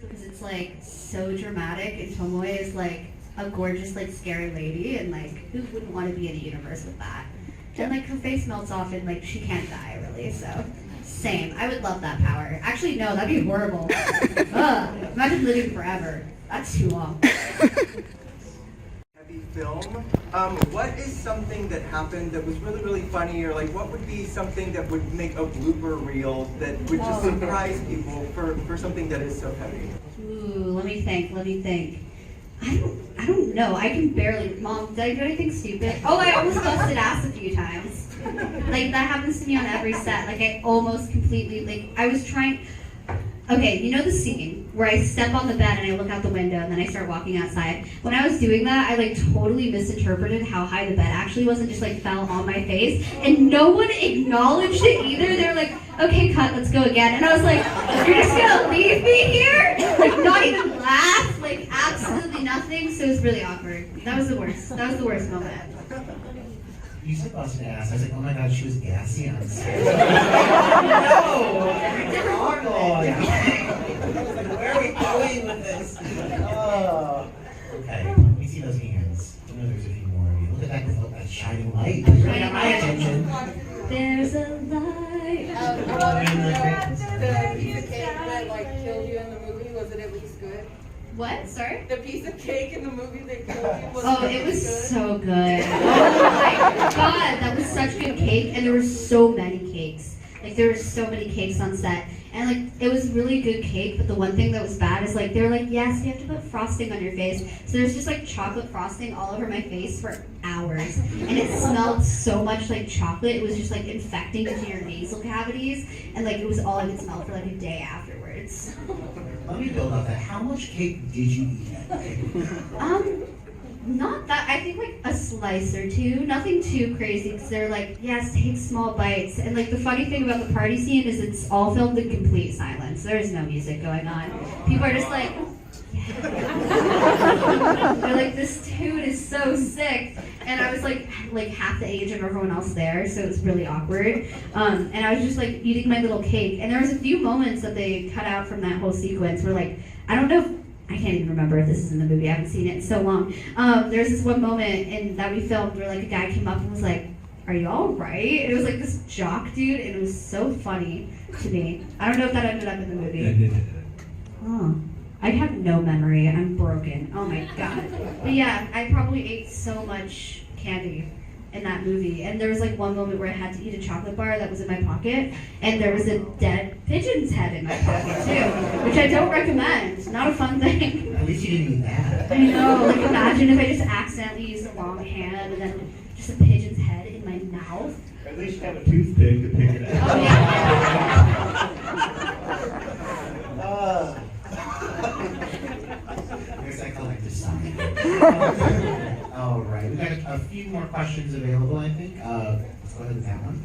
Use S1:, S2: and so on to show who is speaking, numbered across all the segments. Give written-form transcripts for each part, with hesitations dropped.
S1: because it's like so dramatic, and Tomoe is like a gorgeous, like scary lady, and like who wouldn't want to be in a universe with that? And like her face melts off, and like she can't die really. So same. I would love that power. Actually, no, that'd be horrible. Ugh, imagine living forever. That's too long.
S2: Heavy film. What is something that happened that was really, really funny, or like what would be something that would make a blooper reel that would just surprise people for something that is so heavy?
S1: Ooh, let me think. I don't know. I can barely. Mom, did I do anything stupid? Oh, I almost busted ass a few times. Like that happens to me on every set. Like I almost completely I was trying. Okay, you know the scene where I step on the bed and I look out the window and then I start walking outside? When I was doing that, I like totally misinterpreted how high the bed actually was and just like fell on my face. And no one acknowledged it either. They were like, okay, cut, let's go again. And I was like, you're just gonna leave me here? Like not even laugh, like absolutely nothing. So it was really awkward. That was the worst. That was the worst moment.
S3: You said busted ass. I was like, oh my god, she was gassy on stage. No! Where are we going with this? Oh. Okay, let me see those hands. I know there's a few more of you. Look at that shining light. You're bringing my attention.
S1: There's a light.
S4: The piece of cake that like killed you in the movie, was it at least good?
S1: What? Sorry?
S4: The piece of cake in the movie that killed you, was
S1: it was so good. Oh my god, that was such good cake, and there were so many cakes. Like there were so many cakes on set, and like it was really good cake. But the one thing that was bad is like they were like, yes, you have to put frosting on your face. So there's just like chocolate frosting all over my face for hours, and it smelled so much like chocolate. It was just like infecting into your nasal cavities, and like it was all I could smell for like a day afterwards.
S3: Let me build off that. How much cake did you eat that day?
S1: Not that. I think like a slice or two. Nothing too crazy because they're like, yes, take small bites. And like the funny thing about the party scene is it's all filmed in complete silence. There's no music going on. People are just like, yeah. They're like, this dude is so sick. And I was like half the age of everyone else there, so it was really awkward. And I was just like eating my little cake. And there was a few moments that they cut out from that whole sequence where like, I don't know if, I can't even remember if this is in the movie, I haven't seen it in so long. There's this one moment that we filmed where like a guy came up and was like, are you all right? And it was like this jock dude, and it was so funny to me. I don't know if that ended up in the movie. Oh. I have no memory. I'm broken. Oh my god. But yeah, I probably ate so much candy in that movie. And there was like one moment where I had to eat a chocolate bar that was in my pocket, and there was a dead pigeon's head in my pocket too, which I don't recommend. Not a fun thing.
S3: At least you didn't eat that.
S1: I know. Like imagine if I just accidentally used a long hand and then just a pigeon's head in my mouth.
S5: At least have a toothpick to pick it out.
S1: Oh yeah.
S3: There's that collective sign. All right, we got a few more questions available, I think. Let's go ahead with that one.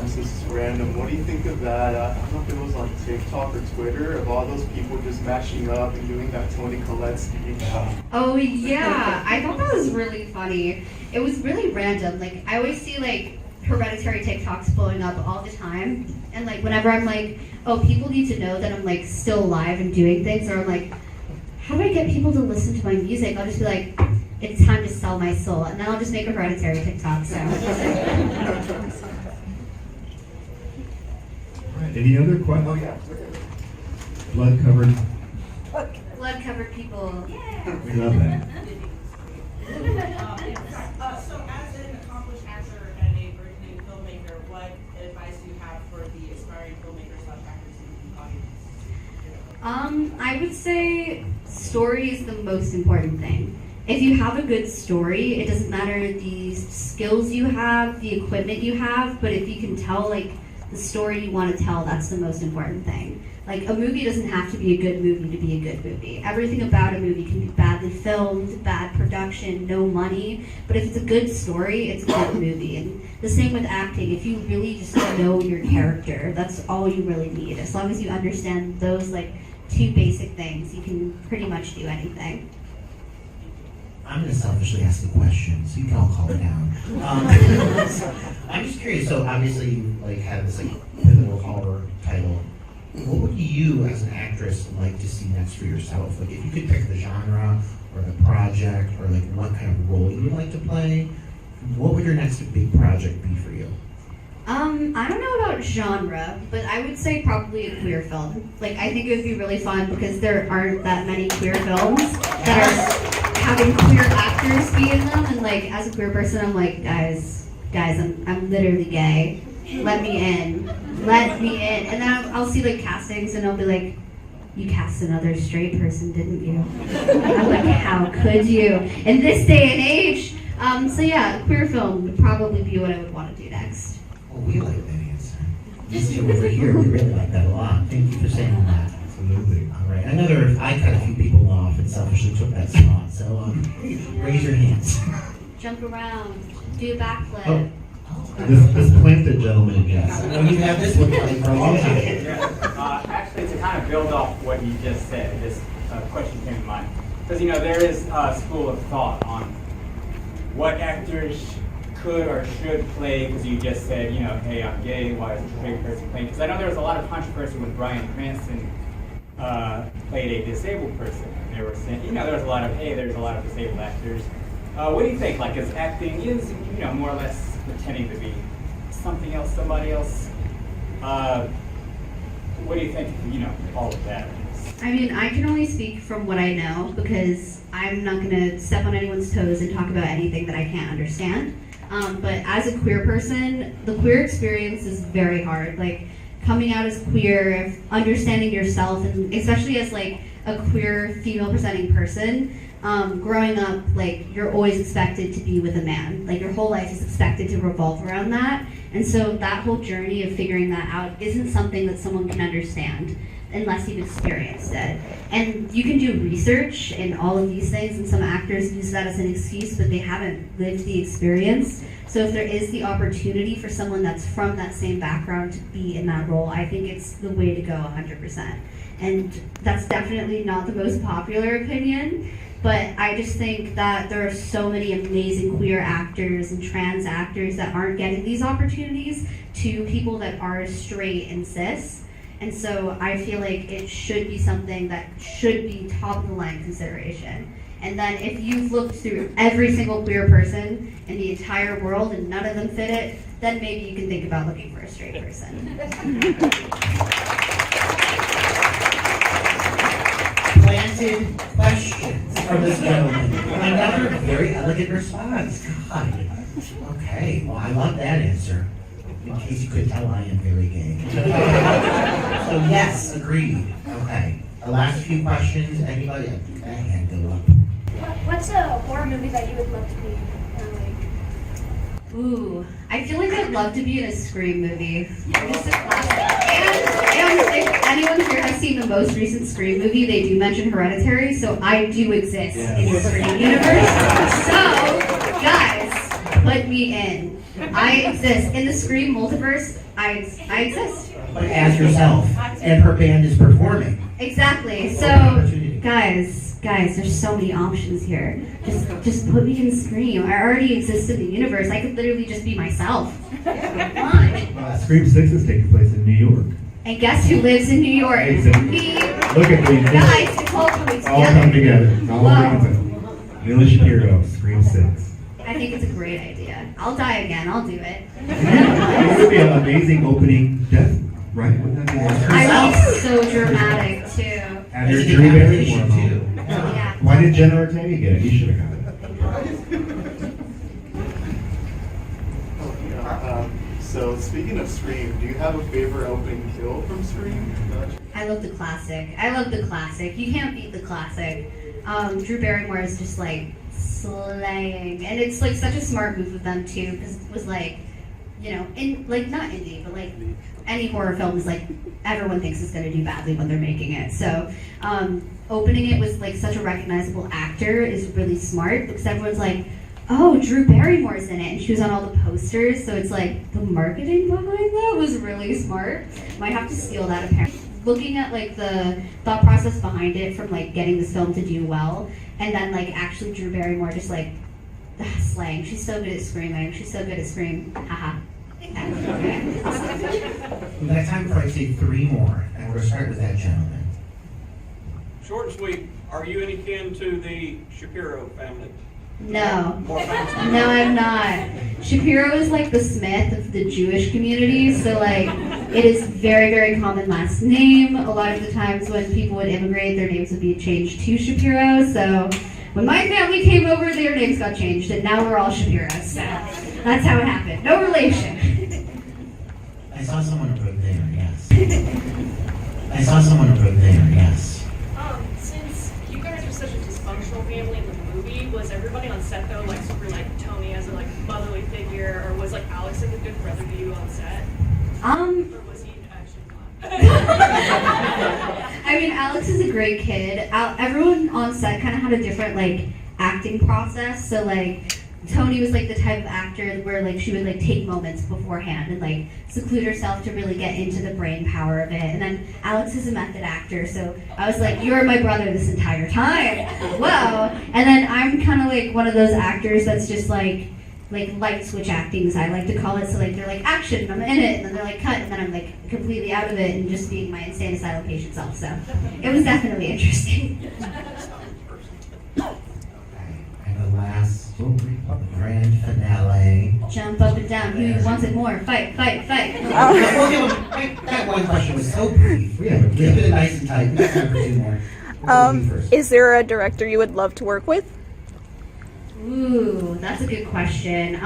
S5: This is random. What do you think of that? I don't know if it was on TikTok or Twitter, of all those people just matching up and doing that Toni Collette speaking out.
S1: Oh yeah, I thought that was really funny. It was really random. Like I always see like Hereditary TikToks blowing up all the time, and like whenever I'm like, oh, people need to know that I'm like still alive and doing things, or I'm like, how do I get people to listen to my music? I'll just be like, it's time to sell my soul, and then I'll just make a Hereditary TikTok. So.
S5: Any other questions? Oh yeah.
S1: Blood-covered people. Yeah.
S5: We love that.
S6: So as an accomplished actor and a burgeoning filmmaker, what advice do you have for the aspiring filmmakers/actors in the audience?
S1: I would say story is the most important thing. If you have a good story, it doesn't matter the skills you have, the equipment you have, but if you can tell like the story you want to tell, that's the most important thing. Like a movie doesn't have to be a good movie to be a good movie. Everything about a movie can be badly filmed, bad production, no money, but if it's a good story, it's a good movie. And the same with acting. If you really just know your character, that's all you really need. As long as you understand those like two basic things, you can pretty much do anything.
S3: I'm going to selfishly ask the question, so you can all calm down. I'm just curious. So obviously, you like had this like pivotal horror title what would you, as an actress, like to see next for yourself? Like, if you could pick the genre or the project or like what kind of role you would like to play, what would your next big project be for you?
S1: I don't know about genre, but I would say probably a queer film. Like, I think it would be really fun because there aren't that many queer films that are having queer actors be in them. And like, as a queer person, I'm like, guys, I'm literally gay. Let me in. And then I'll see like castings and I'll be like, you cast another straight person, didn't you? I'm like, how could you? In this day and age. So yeah, a queer film would probably be what I would want to do next.
S3: Oh, we like that answer. These two over here, we really like that a lot. Thank you for saying that.
S5: Absolutely.
S3: All right, I know I cut a few people off and selfishly took that spot, so raise your hands.
S1: Jump around, do a backflip.
S3: Oh.
S5: This planted gentleman, yes.
S3: No, you have this one coming for a long time.
S7: Yeah, actually, to kind of build off what you just said, this question came to mind. Because, there is a school of thought on what actors could or should play, because you just said, hey, I'm gay, why is a straight person playing? Because I know there was a lot of controversy when Bryan Cranston played a disabled person. And they were saying, there was a lot of, hey, there's a lot of disabled actors. What do you think? Like, is acting more or less pretending to be something else, somebody else? What do you think of, all of that?
S1: I mean, I can only speak from what I know because I'm not going to step on anyone's toes and talk about anything that I can't understand. But as a queer person, the queer experience is very hard. Like, coming out as queer, understanding yourself, and especially as like a queer female presenting person, growing up, like, you're always expected to be with a man. Like, your whole life is expected to revolve around that. And so that whole journey of figuring that out isn't something that someone can understand unless you've experienced it. And you can do research in all of these things, and some actors use that as an excuse, but they haven't lived the experience. So if there is the opportunity for someone that's from that same background to be in that role, I think it's the way to go 100%. And that's definitely not the most popular opinion, but I just think that there are so many amazing queer actors and trans actors that aren't getting these opportunities to people that are straight and cis. And so I feel like it should be something that should be top of the line consideration. And then if you've looked through every single queer person in the entire world and none of them fit it, then maybe you can think about looking for a straight person.
S3: Planted questions from this gentleman. Another very elegant response. God. Okay, well, I love that answer. In case you could tell, I am very gay. So yes, agreed. Okay. The last few questions, anybody? That hand go up.
S8: What's a horror movie that you would love to be in? Or like...
S1: Ooh, I feel like I'd love to be in a Scream movie. Just a classic. And if anyone here has seen the most recent Scream movie, they do mention Hereditary, so I do exist in the Scream universe. So, guys, put me in. I exist. In the Scream multiverse, I exist.
S3: But as yourself, and her band is performing.
S1: Exactly. So, guys, there's so many options here. Just put me in Scream. I already exist in the universe. I could literally just be myself. Come on.
S5: Scream 6 is taking place in New York.
S1: And guess who lives in New York?
S5: Exactly.
S1: Me.
S5: Look at these.
S1: Guys, it's all coming together.
S5: All come together. All
S1: Whoa.
S5: together. Milly Shapiro, Scream 6.
S1: I think it's a great idea. I'll die again. I'll do it.
S5: It would be an amazing opening death, right? Wouldn't that be awesome?
S1: I would be so dramatic too.
S5: And there's
S3: It's a
S5: Drew
S3: decapitation,
S5: Barrymore.
S3: too.
S1: Yeah.
S5: Why did Jenna Ortega get it? He should have got it. So speaking of Scream, do you have a favorite opening kill from Scream?
S1: I love the classic. You can't beat the classic. Drew Barrymore is just like slaying, and it's like such a smart move of them too, because it was like, in like not indie, but like any horror film is like everyone thinks it's going to do badly when they're making it. So opening it with like such a recognizable actor is really smart, because everyone's like, oh, Drew Barrymore's in it, and she was on all the posters, so it's like the marketing behind that was really smart. Might have to steal that apparently. Looking at like the thought process behind it, from like getting this film to do well, and then like actually Drew Barrymore just like slaying. She's so good at screaming. She's so good at scream. Haha.
S3: We've got time for, I'd say, 3 more, and we'll start with that gentleman.
S9: Short and sweet, are you any kin to the Shapiro family?
S1: No.
S9: More facts?
S1: No, I'm not. Shapiro is like the Smith of the Jewish community, so like it is very, very common last name. A lot of the times when people would immigrate, their names would be changed to Shapiro. So when my family came over, their names got changed, and now we're all Shapiros. So that's how it happened. No relation.
S3: I saw someone over there, yes. I saw someone over there, yes.
S10: Since you guys were such a dysfunctional family in the movie, was everybody on set though like super like Tony as a like motherly figure, or was like Alex like a good brother to you on set? Or was he actually not?
S1: I mean, Alex is a great kid. Everyone on set kind of had a different like acting process. So like Tony was like the type of actor where like she would like take moments beforehand and like seclude herself to really get into the brain power of it. And then Alex is a method actor, so I was like, "You're my brother this entire time." Whoa! And then I'm kind of like one of those actors that's just like light switch acting, as I like to call it. So like they're like action, and I'm in it, and then they're like cut, and then I'm like completely out of it and just being my insane asylum patient self. So it was definitely interesting.
S3: And the last grand finale.
S1: Jump up and down. Who wants it more? Fight, fight, fight.
S3: That one question was so brief. We have keep it nice and tight. We got time for two more.
S11: Is there a director you would love to work with?
S1: Ooh, that's a good question.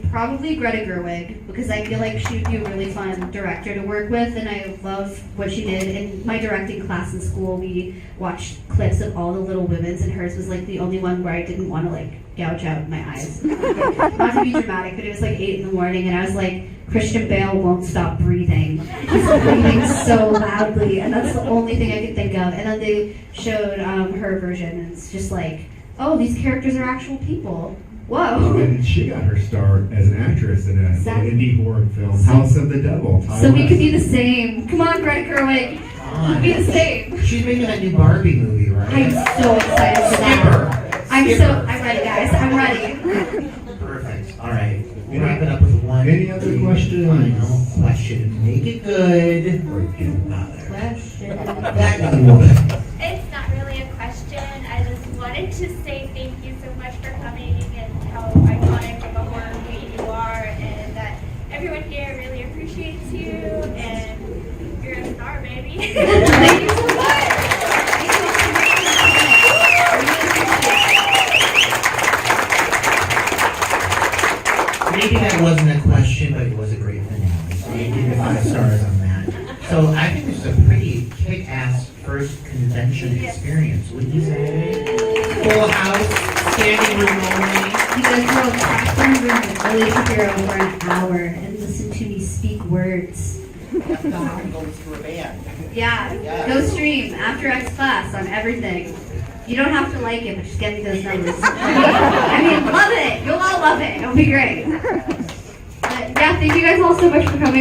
S1: Probably Greta Gerwig, because I feel like she would be a really fun director to work with, and I love what she did. In my directing class in school, we watched clips of all the Little Women's, and hers was like the only one where I didn't want to like gouge out my eyes. Not to be dramatic, but it was like 8 a.m, and I was like, Christian Bale won't stop breathing. He's breathing so loudly, and that's the only thing I could think of. And then they showed her version, and it's just like, oh, these characters are actual people. Whoa.
S12: And she got her start as an actress in a
S1: Exactly.
S12: indie horror film, House of the Devil.
S1: So we could be the same. Come on, Greta Gerwig. We could be the same.
S3: She's making that new Barbie movie, right?
S1: I'm so excited for that. I'm ready, guys. I'm ready.
S3: Perfect. All right. We wrap it up with one.
S12: Any other questions?
S3: Final question. Make it good, or you bother.
S1: Question.
S3: That young woman.
S8: It's not really a question. I just wanted to say thank you so much for coming and how iconic of a horror queen you are, and that everyone here really appreciates you, and you're a star, baby.
S1: Thank you so much.
S3: Maybe that wasn't a question, but it was a great finale. So we give you 5 stars on that. So I think this is a pretty kick-ass first convention experience, wouldn't you say? Full house, standing room only.
S1: You guys will pack in the room with Milly Shapiro for an hour and listen to me speak words. God.
S2: Goes to a band.
S1: Yeah, go stream After X class on everything. You don't have to like it, but just get me those numbers. I mean, love it. You'll all love it. It'll be great. But yeah, thank you guys all so much for coming.